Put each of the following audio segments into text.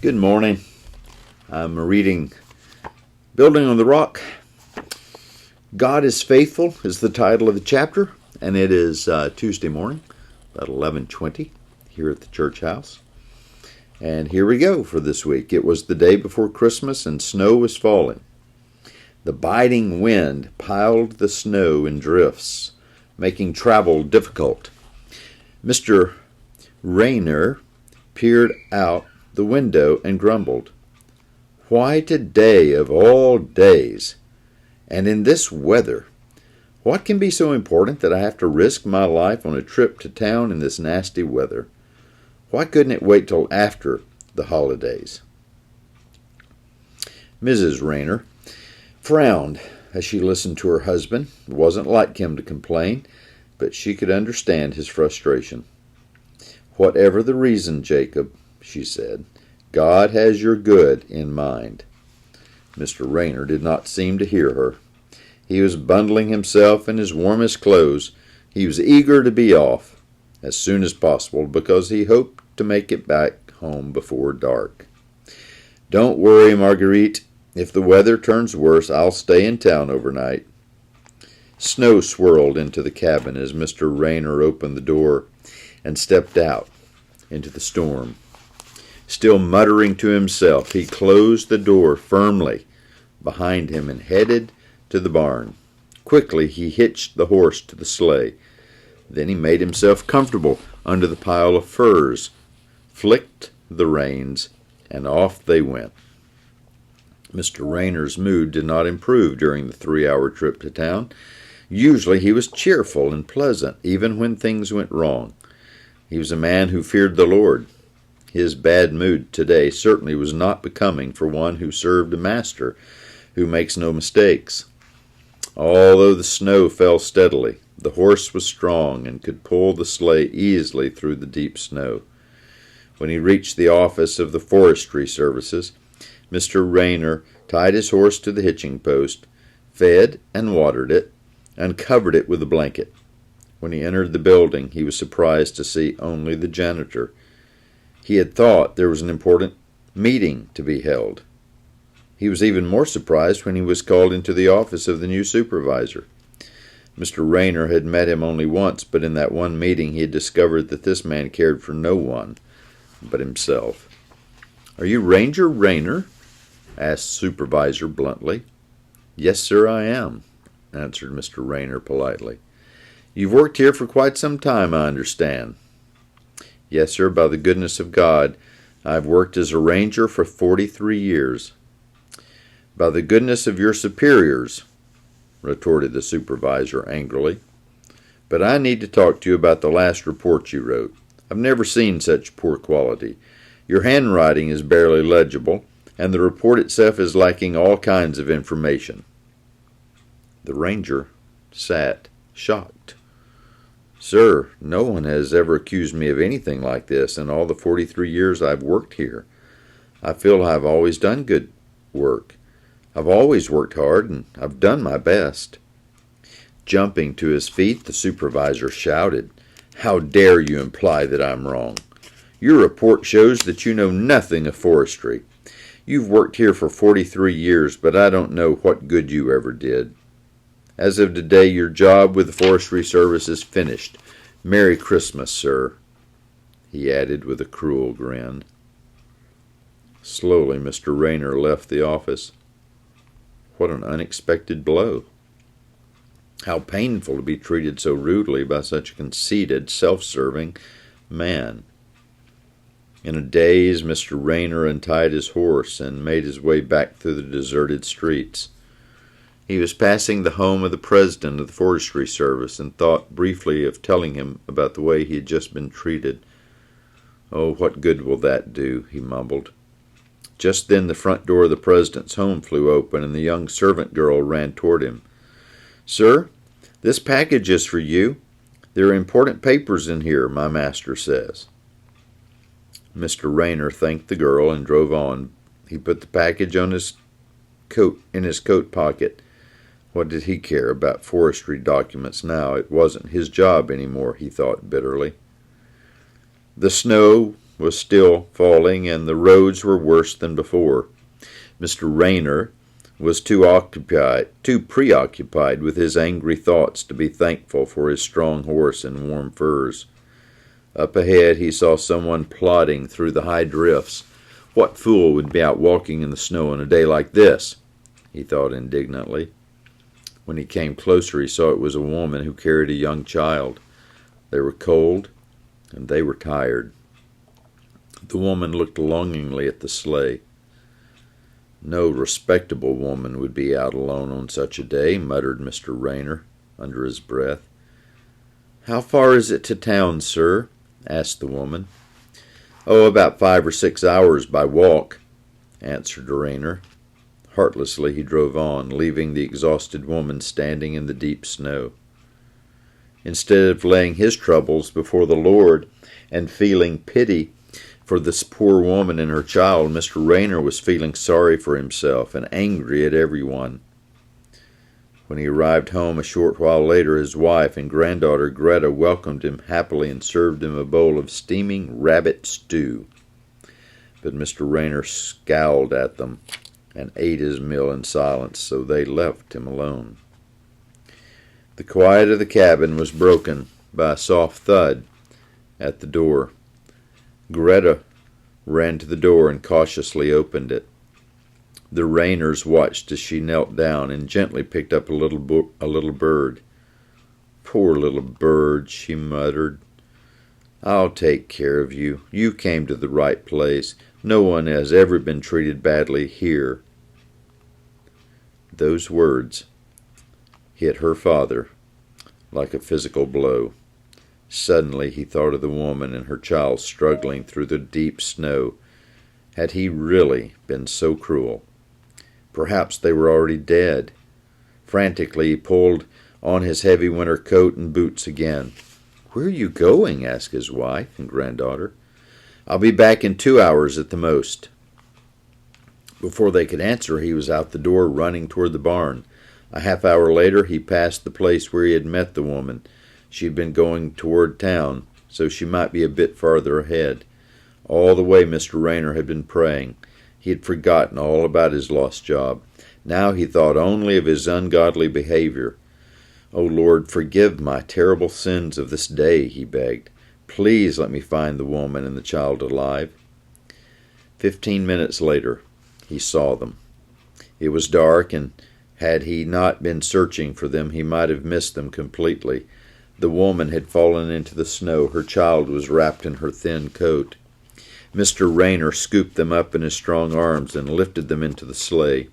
Good morning. I'm reading Building on the Rock. God is Faithful is the title of the chapter, and it is Tuesday morning, about 11:20 here at the church house. And here we go for this week. It was the day before Christmas and snow was falling. The biting wind piled the snow in drifts, making travel difficult. Mr. Rayner peered out the window and grumbled, "Why today of all days? And in this weather? What can be so important that I have to risk my life on a trip to town in this nasty weather? Why couldn't it wait till after the holidays?" Mrs. Rayner frowned as she listened to her husband. It wasn't like him to complain, but she could understand his frustration. "Whatever the reason, Jacob," she said, "God has your good in mind." Mr. Rayner did not seem to hear her. He was bundling himself in his warmest clothes. He was eager to be off as soon as possible because he hoped to make it back home before dark. "Don't worry, Marguerite. If the weather turns worse, I'll stay in town overnight." Snow swirled into the cabin as Mr. Rayner opened the door and stepped out into the storm. Still muttering to himself, he closed the door firmly behind him and headed to the barn. Quickly he hitched the horse to the sleigh. Then he made himself comfortable under the pile of furs, flicked the reins, and off they went. Mr. Rayner's mood did not improve during the 3-hour trip to town. Usually he was cheerful and pleasant, even when things went wrong. He was a man who feared the Lord. His bad mood today certainly was not becoming for one who served a master who makes no mistakes. Although the snow fell steadily, the horse was strong and could pull the sleigh easily through the deep snow. When he reached the office of the Forestry Services, Mr. Rayner tied his horse to the hitching post, fed and watered it, and covered it with a blanket. When he entered the building, he was surprised to see only the janitor. He had thought there was an important meeting to be held. He was even more surprised when he was called into the office of the new supervisor. Mr. Rayner had met him only once, but in that one meeting he had discovered that this man cared for no one but himself. "Are you Ranger Rayner?" asked the supervisor bluntly. "Yes, sir, I am," answered Mr. Rayner politely. "You've worked here for quite some time, I understand." "Yes, sir, by the goodness of God. I've worked as a ranger for 43 years. "By the goodness of your superiors," retorted the supervisor angrily. "But I need to talk to you about the last report you wrote. I've never seen such poor quality. Your handwriting is barely legible, and the report itself is lacking all kinds of information." The ranger sat shocked. "Sir, no one has ever accused me of anything like this in all the 43 years I've worked here. I feel I've always done good work. I've always worked hard, and I've done my best." Jumping to his feet, the supervisor shouted, "How dare you imply that I'm wrong? Your report shows that you know nothing of forestry. You've worked here for 43 years, but I don't know what good you ever did. As of today, your job with the Forestry Service is finished. Merry Christmas, sir," he added with a cruel grin. Slowly, Mr. Rayner left the office. What an unexpected blow. How painful to be treated so rudely by such a conceited, self-serving man. In a daze, Mr. Rayner untied his horse and made his way back through the deserted streets. He was passing the home of the president of the Forestry Service and thought briefly of telling him about the way he had just been treated. "Oh, what good will that do?" he mumbled. Just then the front door of the president's home flew open and the young servant girl ran toward him. "Sir, this package is for you. There are important papers in here, my master says." Mr. Rayner thanked the girl and drove on. He put the package on his coat pocket. What did he care about forestry documents now? It wasn't his job anymore, he thought bitterly. The snow was still falling, and the roads were worse than before. Mr. Rayner was too preoccupied with his angry thoughts to be thankful for his strong horse and warm furs. Up ahead he saw someone plodding through the high drifts. What fool would be out walking in the snow on a day like this? He thought indignantly. When he came closer, he saw it was a woman who carried a young child. They were cold, and they were tired. The woman looked longingly at the sleigh. No respectable woman would be out alone on such a day, muttered Mr. Rayner under his breath. "How far is it to town, sir?" asked the woman. "Oh, about 5 or 6 hours by walk," answered Rayner. Heartlessly he drove on, leaving the exhausted woman standing in the deep snow. Instead of laying his troubles before the Lord and feeling pity for this poor woman and her child, Mr. Rayner was feeling sorry for himself and angry at everyone. When he arrived home a short while later, his wife and granddaughter Greta welcomed him happily and served him a bowl of steaming rabbit stew. But Mr. Rayner scowled at them and ate his meal in silence, so they left him alone. The quiet of the cabin was broken by a soft thud at the door. Greta ran to the door and cautiously opened it. The Rayners watched as she knelt down and gently picked up a little bird. "Poor little bird," she muttered. "I'll take care of you. You came to the right place. No one has ever been treated badly here." Those words hit her father like a physical blow. Suddenly he thought of the woman and her child struggling through the deep snow. Had he really been so cruel? Perhaps they were already dead. Frantically he pulled on his heavy winter coat and boots again. "Where are you going?" asked his wife and granddaughter. "I'll be back in 2 hours at the most." Before they could answer, he was out the door running toward the barn. A half hour later he passed the place where he had met the woman. She had been going toward town, so she might be a bit farther ahead. All the way Mr. Rayner had been praying. He had forgotten all about his lost job. Now he thought only of his ungodly behavior. "O Lord, forgive my terrible sins of this day," he begged. "Please let me find the woman and the child alive." 15 minutes later, he saw them. It was dark, and had he not been searching for them, he might have missed them completely. The woman had fallen into the snow. Her child was wrapped in her thin coat. Mr. Rayner scooped them up in his strong arms and lifted them into the sleigh.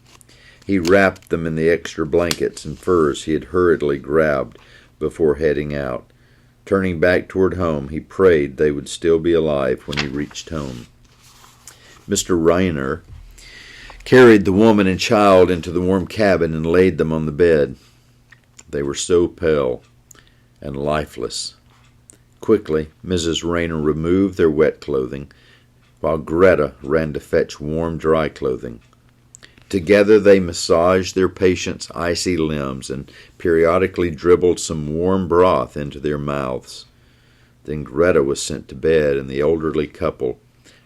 He wrapped them in the extra blankets and furs he had hurriedly grabbed before heading out. Turning back toward home, he prayed they would still be alive when he reached home. Mr. Rayner carried the woman and child into the warm cabin and laid them on the bed. They were so pale and lifeless. Quickly, Mrs. Rayner removed their wet clothing, while Greta ran to fetch warm, dry clothing. Together they massaged their patient's icy limbs and periodically dribbled some warm broth into their mouths. Then Greta was sent to bed, and the elderly couple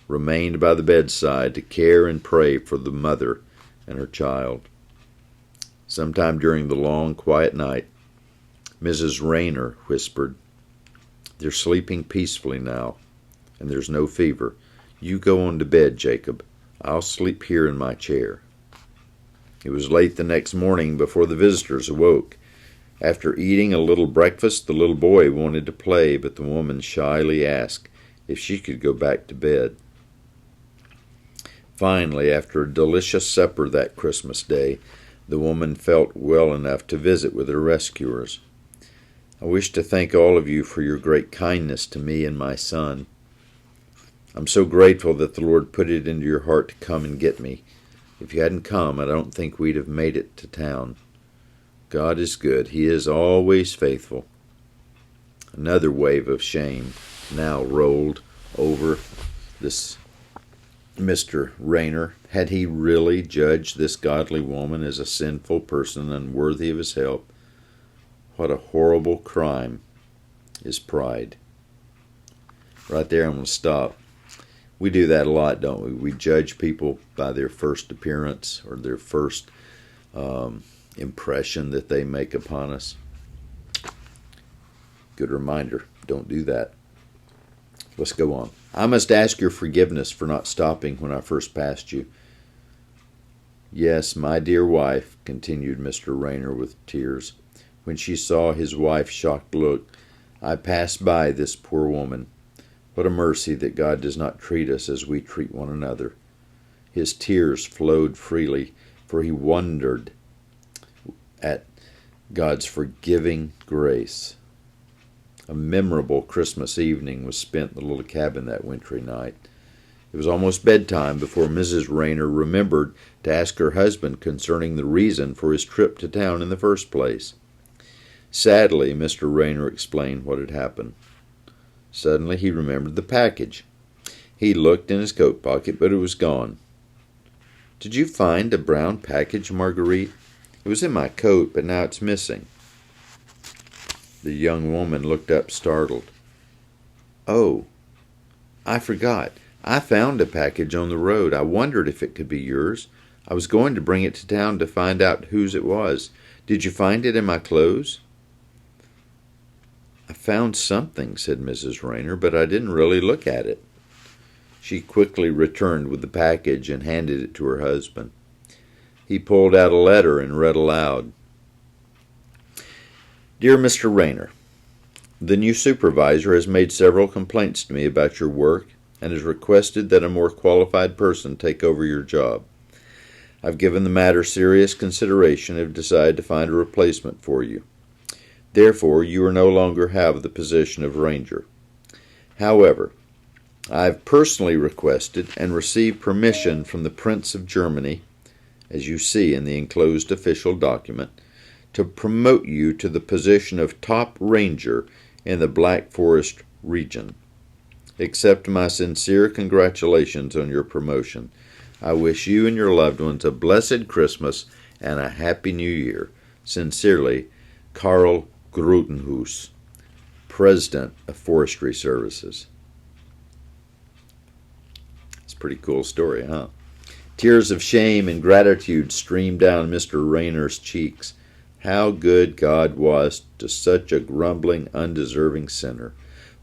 remained by the bedside to care and pray for the mother and her child. Sometime during the long, quiet night, Mrs. Rayner whispered, "They're sleeping peacefully now, and there's no fever. You go on to bed, Jacob. I'll sleep here in my chair." It was late the next morning before the visitors awoke. After eating a little breakfast, the little boy wanted to play, but the woman shyly asked if she could go back to bed. Finally, after a delicious supper that Christmas day, the woman felt well enough to visit with her rescuers. "I wish to thank all of you for your great kindness to me and my son. I'm so grateful that the Lord put it into your heart to come and get me. If you hadn't come, I don't think we'd have made it to town. God is good. He is always faithful." Another wave of shame now rolled over this Mr. Rayner. Had he really judged this godly woman as a sinful person unworthy of his help? What a horrible crime is pride. Right there, I'm going to stop. We do that a lot, don't we? We judge people by their first appearance or their first impression that they make upon us. Good reminder, don't do that. Let's go on. I must ask your forgiveness for not stopping when I first passed you. Yes, my dear wife, continued Mr. Rayner with tears, when she saw his wife's shocked look, I passed by this poor woman. What a mercy that God does not treat us as we treat one another. His tears flowed freely, for he wondered at God's forgiving grace. A memorable Christmas evening was spent in the little cabin that wintry night. It was almost bedtime before Mrs. Rayner remembered to ask her husband concerning the reason for his trip to town in the first place. Sadly, Mr. Rayner explained what had happened. Suddenly he remembered the package. He looked in his coat pocket, but it was gone. Did you find a brown package, Marguerite? It was in my coat, but now it's missing. The young woman looked up startled. Oh, I forgot. I found a package on the road. I wondered if it could be yours. I was going to bring it to town to find out whose it was. Did you find it in my clothes? I found something, said Mrs. Rayner, but I didn't really look at it. She quickly returned with the package and handed it to her husband. He pulled out a letter and read aloud. Dear Mr. Rayner, the new supervisor has made several complaints to me about your work and has requested that a more qualified person take over your job. I've given the matter serious consideration and have decided to find a replacement for you. Therefore, you are no longer have the position of ranger. However, I have personally requested and received permission from the Prince of Germany, as you see in the enclosed official document, to promote you to the position of top ranger in the Black Forest region. Accept my sincere congratulations on your promotion. I wish you and your loved ones a blessed Christmas and a Happy New Year. Sincerely, Karl Grutenhuis, President of Forestry Services. It's a pretty cool story, huh? Tears of shame and gratitude streamed down Mr. Rayner's cheeks. How good God was to such a grumbling, undeserving sinner.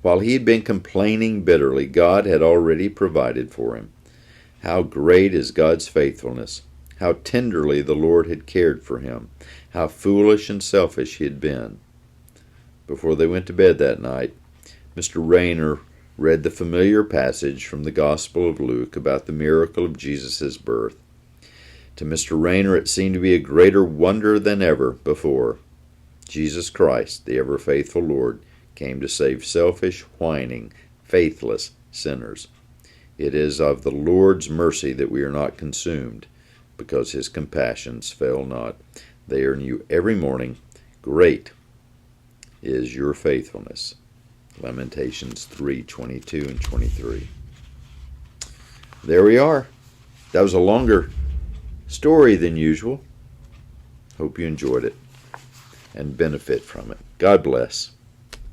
While he had been complaining bitterly, God had already provided for him. How great is God's faithfulness. How tenderly the Lord had cared for him. How foolish and selfish he had been. Before they went to bed that night, Mr. Rayner read the familiar passage from the Gospel of Luke about the miracle of Jesus' birth. To Mr. Rayner it seemed to be a greater wonder than ever before. Jesus Christ, the ever-faithful Lord, came to save selfish, whining, faithless sinners. It is of the Lord's mercy that we are not consumed, because his compassions fail not. They are new every morning. Great is your faithfulness. Lamentations 3:22 and 23. There we are. That was a longer story than usual. Hope you enjoyed it and benefit from it. God bless.